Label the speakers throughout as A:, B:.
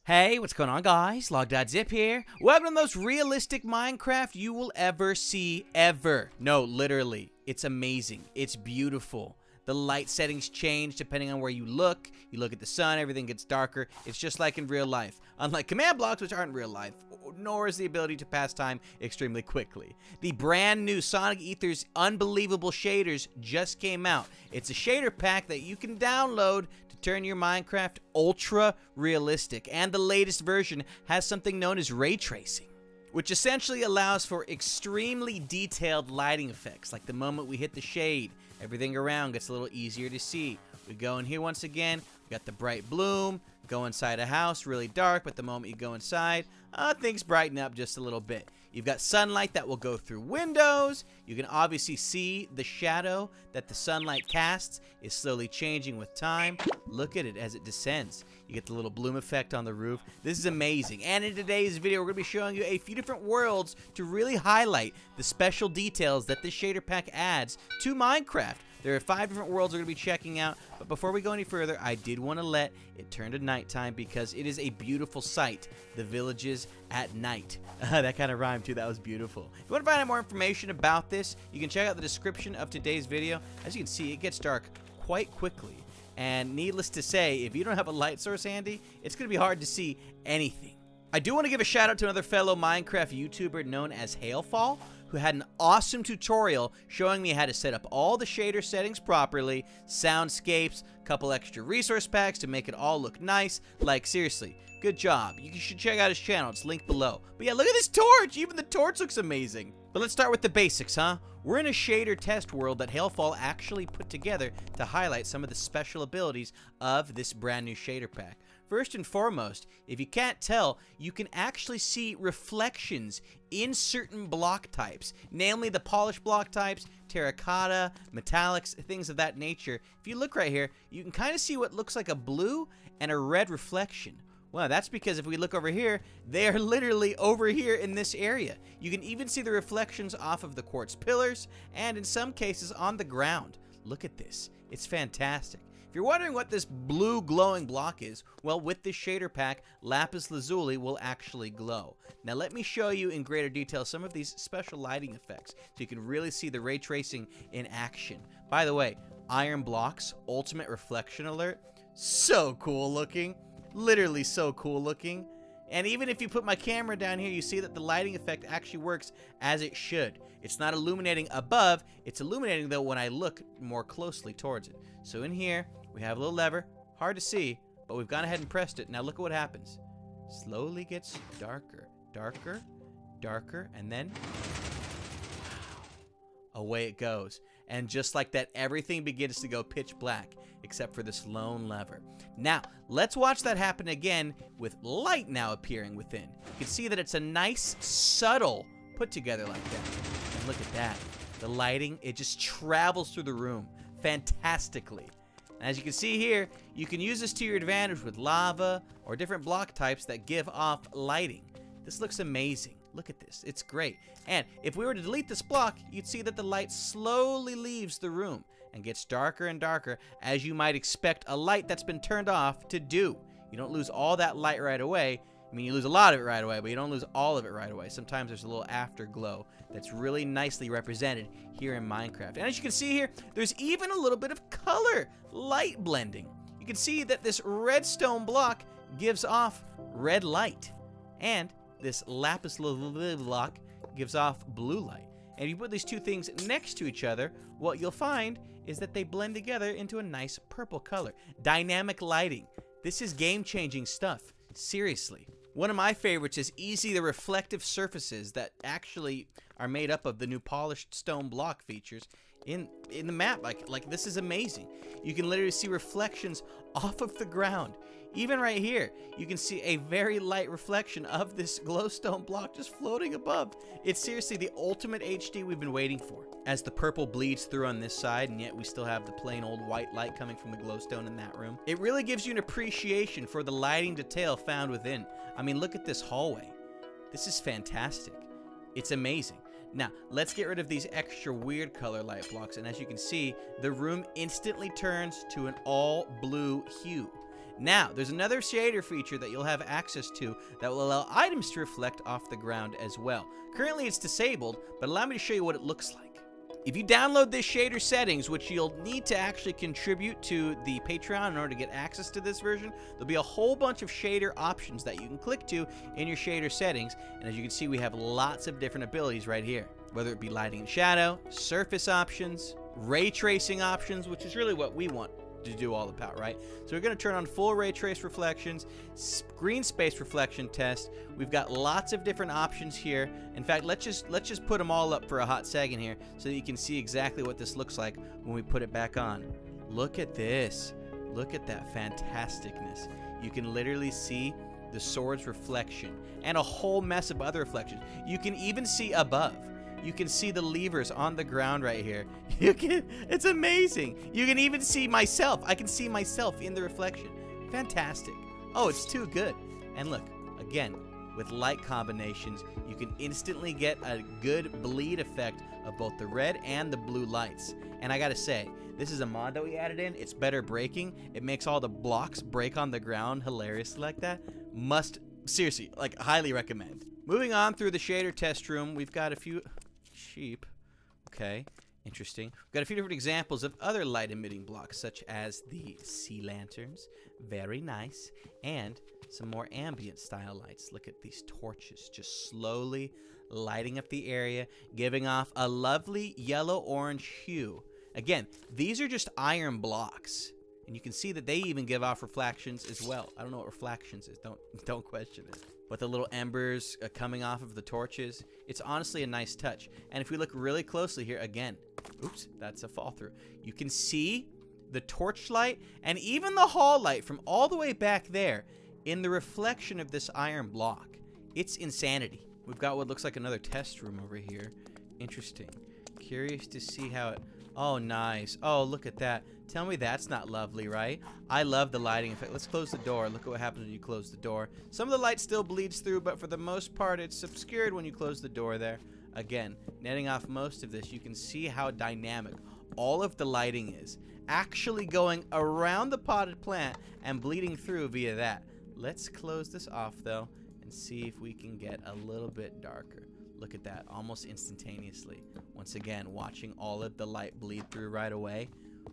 A: Hey, what's going on, guys? Logdotzip here. Welcome to the most realistic Minecraft you will ever see, ever. No, literally. It's amazing. It's beautiful. The light settings change depending on where you look. You look at the sun, everything gets darker. It's just like in real life. Unlike command blocks, which aren't real life, nor is the ability to pass time extremely quickly. The brand new Sonic Ether's unbelievable shaders just came out. It's a shader pack that you can download to turn your Minecraft ultra realistic. And the latest version has something known as ray tracing, which essentially allows for extremely detailed lighting effects. Like the moment we hit the shade, everything around gets a little easier to see. We go in here once again, we got the bright bloom. Go inside a house, really dark, but the moment you go inside, things brighten up just a little bit. You've got sunlight that will go through windows. You can obviously see the shadow that the sunlight casts is slowly changing with time. Look at it as it descends. You get the little bloom effect on the roof. This is amazing. And in today's video, we're going to be showing you a few different worlds to really highlight the special details that this shader pack adds to Minecraft. There are 5 different worlds we're going to be checking out, but before we go any further, I did want to let it turn to nighttime because it is a beautiful sight, the villages at night. That kind of rhymed too, that was beautiful. If you want to find out more information about this, you can check out the description of today's video. As you can see, it gets dark quite quickly, and needless to say, if you don't have a light source handy, it's going to be hard to see anything. I do want to give a shout out to another fellow Minecraft YouTuber known as Hailfall, who had an awesome tutorial showing me how to set up all the shader settings properly, soundscapes, a couple extra resource packs to make it all look nice. Like, seriously, good job. You should check out his channel. It's linked below. But yeah, look at this torch. Even the torch looks amazing. But let's start with the basics, huh? We're in a shader test world that Hailfall actually put together to highlight some of the special abilities of this brand new shader pack. First and foremost, if you can't tell, you can actually see reflections in certain block types, namely the polished block types, terracotta, metallics, things of that nature. If you look right here, you can kind of see what looks like a blue and a red reflection. Well, that's because if we look over here, they are literally over here in this area. You can even see the reflections off of the quartz pillars and in some cases on the ground. Look at this. It's fantastic. If you're wondering what this blue glowing block is, well, with this shader pack, lapis lazuli will actually glow. Now let me show you in greater detail some of these special lighting effects so you can really see the ray tracing in action. By the way, iron blocks, ultimate reflection alert, so cool looking. Literally so cool looking. And even if you put my camera down here, you see that the lighting effect actually works as it should. It's not illuminating above, it's illuminating though when I look more closely towards it. So in here, we have a little lever, hard to see, but we've gone ahead and pressed it. Now look at what happens. Slowly gets darker, darker, darker, and then away it goes. And just like that, everything begins to go pitch black, except for this lone lever. Now, let's watch that happen again with light now appearing within. You can see that it's a nice, subtle put together like that. And look at that. The lighting, it just travels through the room fantastically. And as you can see here, you can use this to your advantage with lava or different block types that give off lighting. This looks amazing. Look at this. It's great. And if we were to delete this block, you'd see that the light slowly leaves the room and gets darker and darker, as you might expect a light that's been turned off to do. You don't lose all that light right away. I mean, you lose a lot of it right away, but you don't lose all of it right away. Sometimes there's a little afterglow that's really nicely represented here in Minecraft. And as you can see here, there's even a little bit of color light blending. You can see that this redstone block gives off red light, and this lapis lazuli block gives off blue light. And if you put these two things next to each other, what you'll find is that they blend together into a nice purple color. Dynamic lighting. This is game-changing stuff. Seriously. One of my favorites is easy the reflective surfaces that actually are made up of the new polished stone block features in the map. Like this is amazing. You can literally see reflections off of the ground. Even right here, you can see a very light reflection of this glowstone block just floating above. It's seriously the ultimate HD we've been waiting for. As the purple bleeds through on this side, and yet we still have the plain old white light coming from the glowstone in that room. It really gives you an appreciation for the lighting detail found within. I mean, look at this hallway. This is fantastic. It's amazing. Now, let's get rid of these extra weird color light blocks, and as you can see, the room instantly turns to an all blue hue. Now, there's another shader feature that you'll have access to that will allow items to reflect off the ground as well. Currently it's disabled, but allow me to show you what it looks like. If you download this shader settings, which you'll need to actually contribute to the Patreon in order to get access to this version, there'll be a whole bunch of shader options that you can click to in your shader settings. And as you can see, we have lots of different abilities right here, whether it be lighting and shadow, surface options, ray tracing options, which is really what we want to do all about, right? So we're going to turn on full ray trace reflections, green space reflection test. We've got lots of different options here. In fact, let's just put them all up for a hot second here so that you can see exactly what this looks like when we put it back on. Look at this. Look at that fantasticness. You can literally see the sword's reflection and a whole mess of other reflections. You can even see above. You can see the levers on the ground right here. It's amazing. You can even see myself. I can see myself in the reflection. Fantastic. Oh, it's too good. And look, again, with light combinations, you can instantly get a good bleed effect of both the red and the blue lights. And I gotta say, this is a mod that we added in. It's better breaking. It makes all the blocks break on the ground hilariously like that. Seriously, like, highly recommend. Moving on through the shader test room, we've got a few sheep. Okay, interesting. We've got a few different examples of other light emitting blocks, such as the sea lanterns. Very nice. And some more ambient style lights. Look at these torches just slowly lighting up the area, giving off a lovely yellow-orange hue. Again, these are just iron blocks, and you can see that they even give off reflections as well. I don't know what reflections is. Don't question it. But the little embers coming off of the torches, it's honestly a nice touch. And if we look really closely here, again, oops, that's a fall through. You can see the torch light and even the hall light from all the way back there in the reflection of this iron block. It's insanity. We've got what looks like another test room over here. Interesting. Curious to see how it... Oh, nice. Oh, look at that. Tell me that's not lovely, right? I love the lighting effect. Let's close the door. Look at what happens when you close the door. Some of the light still bleeds through, but for the most part, it's obscured when you close the door there. Again, netting off most of this, you can see how dynamic all of the lighting is. Actually going around the potted plant and bleeding through via that. Let's close this off, though, and see if we can get a little bit darker. Look at that, almost instantaneously. Once again, watching all of the light bleed through right away.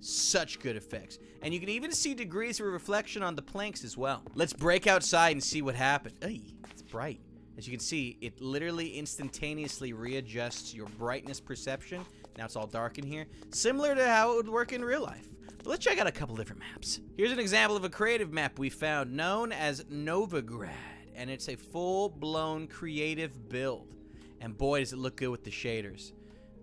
A: Such good effects. And you can even see degrees of reflection on the planks as well. Let's break outside and see what happened. Ay, it's bright. As you can see, it literally instantaneously readjusts your brightness perception. Now it's all dark in here. Similar to how it would work in real life. But let's check out a couple different maps. Here's an example of a creative map we found known as Novigrad. And it's a full-blown creative build. And boy, does it look good with the shaders.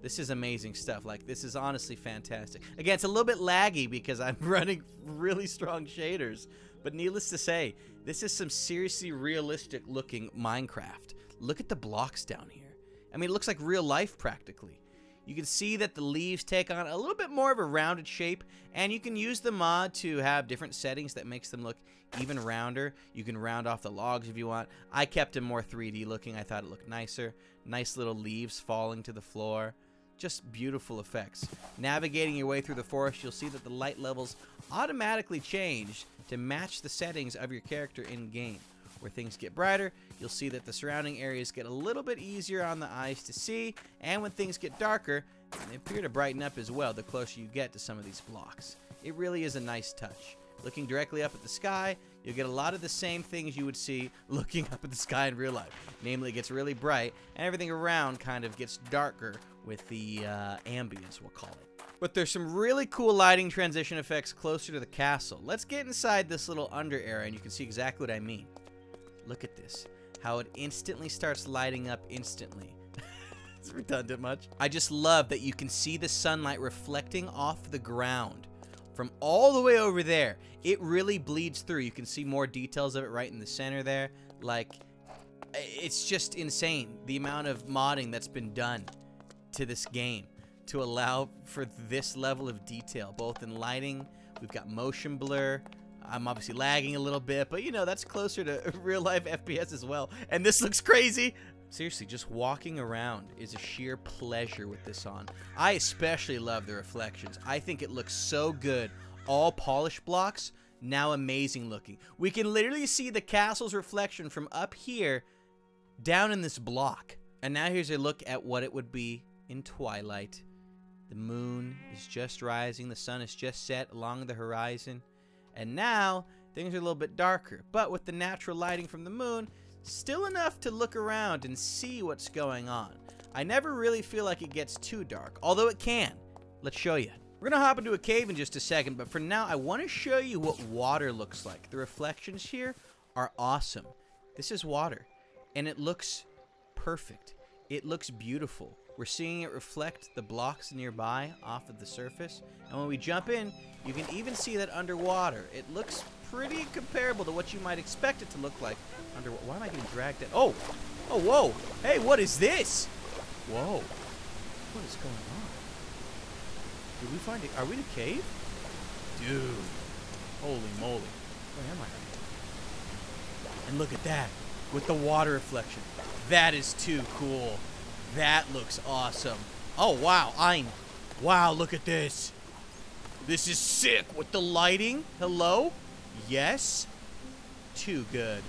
A: This is amazing stuff. Like, this is honestly fantastic. Again, it's a little bit laggy because I'm running really strong shaders. But needless to say, this is some seriously realistic looking Minecraft. Look at the blocks down here. I mean, it looks like real life practically. You can see that the leaves take on a little bit more of a rounded shape, and you can use the mod to have different settings that makes them look even rounder. You can round off the logs if you want. I kept them more 3D looking. I thought it looked nicer. Nice little leaves falling to the floor. Just beautiful effects. Navigating your way through the forest, you'll see that the light levels automatically change to match the settings of your character in-game. Where things get brighter, you'll see that the surrounding areas get a little bit easier on the eyes to see, and when things get darker, they appear to brighten up as well the closer you get to some of these blocks. It really is a nice touch. Looking directly up at the sky, you'll get a lot of the same things you would see looking up at the sky in real life. Namely, it gets really bright, and everything around kind of gets darker with the ambience, we'll call it. But there's some really cool lighting transition effects closer to the castle. Let's get inside this little under area, and you can see exactly what I mean. Look at this, how it instantly starts lighting up instantly. It's redundant much. I just love that you can see the sunlight reflecting off the ground from all the way over there. It really bleeds through. You can see more details of it right in the center there. Like, it's just insane the amount of modding that's been done to this game to allow for this level of detail, both in lighting. We've got motion blur. I'm obviously lagging a little bit, but you know, that's closer to real life FPS as well. And this looks crazy. Seriously, just walking around is a sheer pleasure with this on. I especially love the reflections. I think it looks so good. All polished blocks, Now amazing looking. We can literally see the castle's reflection from up here down in this block. And now here's a look at what it would be in twilight. The moon is just rising. The sun is just set along the horizon. And now things are a little bit darker. But with the natural lighting from the moon, still enough to look around and see what's going on. I never really feel like it gets too dark, although it can. Let's show you. We're going to hop into a cave in just a second, but for now, I want to show you what water looks like. The reflections here are awesome. This is water, and it looks perfect. It looks beautiful. We're seeing it reflect the blocks nearby off of the surface, and when we jump in, you can even see that underwater. It looks pretty comparable to what you might expect it to look like underwater. Why am I getting dragged in? Oh! Oh, whoa! Hey, what is this? Whoa. What is going on? Did we find it? Are we in a cave? Dude. Holy moly. Where am I? And look at that. With the water reflection. That is too cool. That looks awesome. Oh, wow. Wow, look at this. This is sick with the lighting. Hello? Yes? Too good.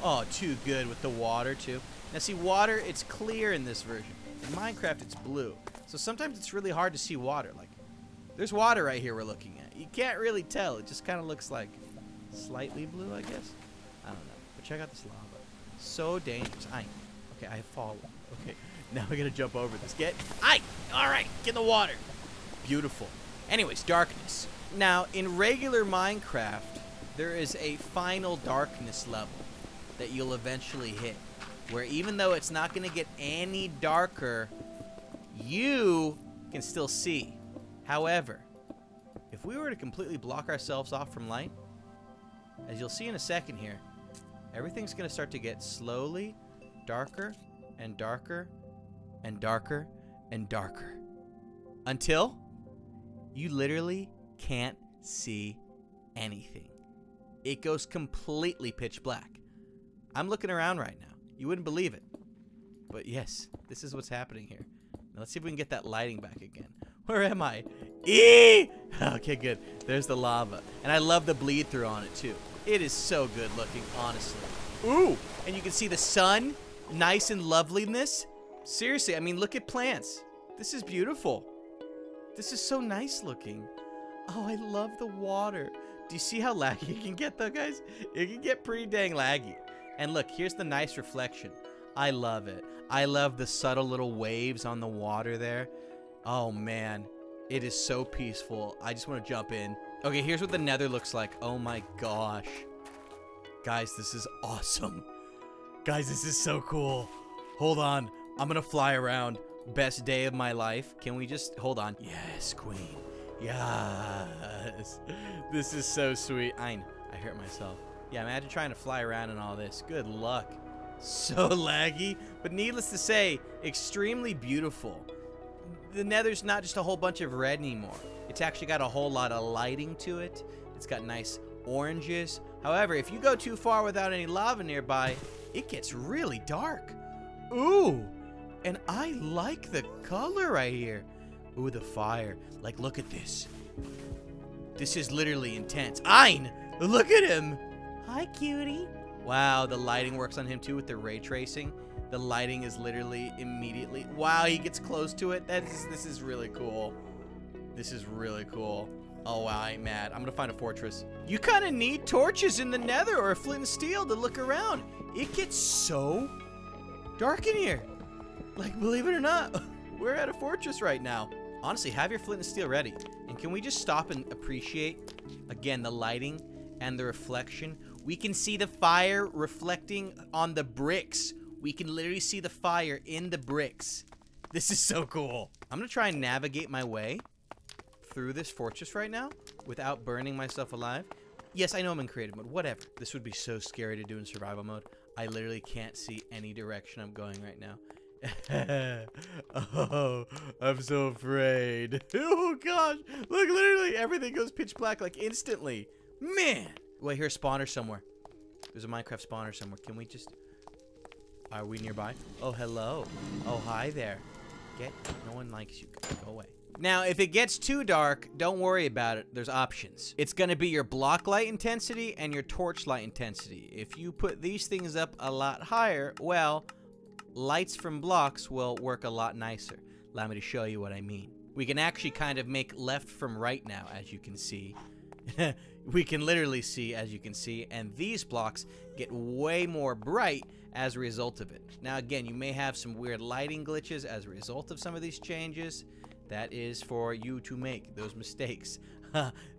A: Oh, too good with the water, too. Now, see, water, it's clear in this version. In Minecraft, it's blue. So sometimes it's really hard to see water. Like, there's water right here we're looking at. You can't really tell. It just kind of looks like slightly blue, I guess. I don't know. But check out this lava. So dangerous. Okay, I fall. Okay, now we're going to jump over this. All right, get in the water. Beautiful. Anyways, darkness. Now, in regular Minecraft, there is a final darkness level that you'll eventually hit, where even though it's not going to get any darker, you can still see. However, if we were to completely block ourselves off from light, as you'll see in a second here, everything's going to start to get slowly darker and darker and darker and darker until you literally can't see anything. It goes completely pitch black. I'm looking around right now. You wouldn't believe it. But yes, this is what's happening here. Now let's see if we can get that lighting back again. Where am I? Eee! Okay, good. There's the lava. And I love the bleed through on it too. It is so good looking, honestly. Ooh! And you can see the sun, nice and loveliness. Seriously, I mean, look at plants. This is beautiful. This is so nice looking. Oh, I love the water. Do you see how laggy it can get though, guys? It can get pretty dang laggy. And look, here's the nice reflection. I love it. I love the subtle little waves on the water there. Oh, man. It is so peaceful. I just want to jump in. Okay, here's what the Nether looks like. Oh, my gosh. Guys, this is awesome. Guys, this is so cool. Hold on. I'm going to fly around. Best day of my life. Can we just... Hold on. Yes, queen. Yes. This is so sweet. I hurt myself. Yeah, imagine trying to fly around and all this. Good luck. So laggy, but needless to say, extremely beautiful. The Nether's not just a whole bunch of red anymore. It's actually got a whole lot of lighting to it. It's got nice oranges. However, if you go too far without any lava nearby, it gets really dark. Ooh, and I like the color right here. Ooh, the fire. Like, look at this. This is literally intense. Look at him. Hi, cutie. Wow, the lighting works on him too with the ray tracing. The lighting is literally immediately... Wow, he gets close to it. This is really cool. This is really cool. Oh, wow, I ain't mad. I'm gonna find a fortress. You kind of need torches in the Nether or a flint and steel to look around. It gets so dark in here. Like, believe it or not, we're at a fortress right now. Honestly, have your flint and steel ready. And can we just stop and appreciate, again, the lighting and the reflection? We can see the fire reflecting on the bricks. We can literally see the fire in the bricks. This is so cool. I'm gonna try and navigate my way through this fortress right now without burning myself alive. Yes, I know I'm in creative mode. Whatever. This would be so scary to do in survival mode. I literally can't see any direction I'm going right now. Oh, I'm so afraid. Oh, gosh. Look, literally everything goes pitch black like instantly. Man. Wait, here's a spawner somewhere. There's a Minecraft spawner somewhere. Can we just... Are we nearby? Oh, hello. Oh, hi there. No one likes you. Go away. Now, if it gets too dark, don't worry about it. There's options. It's going to be your block light intensity and your torch light intensity. If you put these things up a lot higher, well, lights from blocks will work a lot nicer. Allow me to show you what I mean. We can actually kind of make left from right now, as you can see. We can literally see, as you can see, and these blocks get way more bright as a result of it. Now, again, you may have some weird lighting glitches as a result of some of these changes. That is for you to make those mistakes.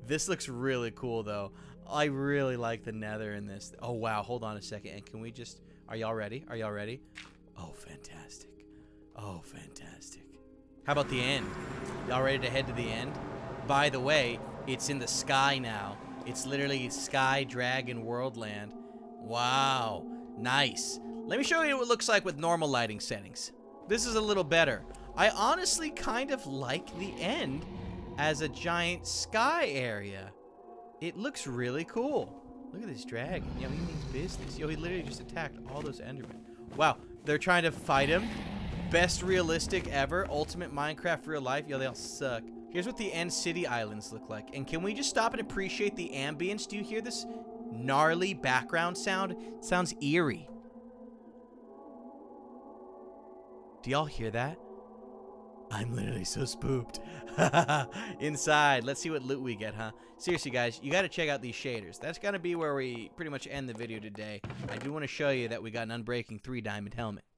A: This looks really cool, though. I really like the nether in this. Oh, wow. Hold on a second. And can we just... Are y'all ready? Are y'all ready? Oh, fantastic. Oh, fantastic. How about the end? Y'all ready to head to the end? By the way, it's in the sky now. It's literally Sky Dragon Worldland. Wow. Nice. Let me show you what it looks like with normal lighting settings. This is a little better. I honestly kind of like the end as a giant sky area. It looks really cool. Look at this dragon. Yo, he means business. Yo, he literally just attacked all those endermen. Wow, they're trying to fight him. Best realistic ever. Ultimate Minecraft real life. Yo, they all suck. Here's what the end city islands look like. And can we just stop and appreciate the ambience? Do you hear this gnarly background sound? It sounds eerie. Do y'all hear that? I'm literally so spooked. Inside. Let's see what loot we get, huh? Seriously, guys, you got to check out these shaders. That's going to be where we pretty much end the video today. I do want to show you that we got an Unbreaking 3 diamond helmet.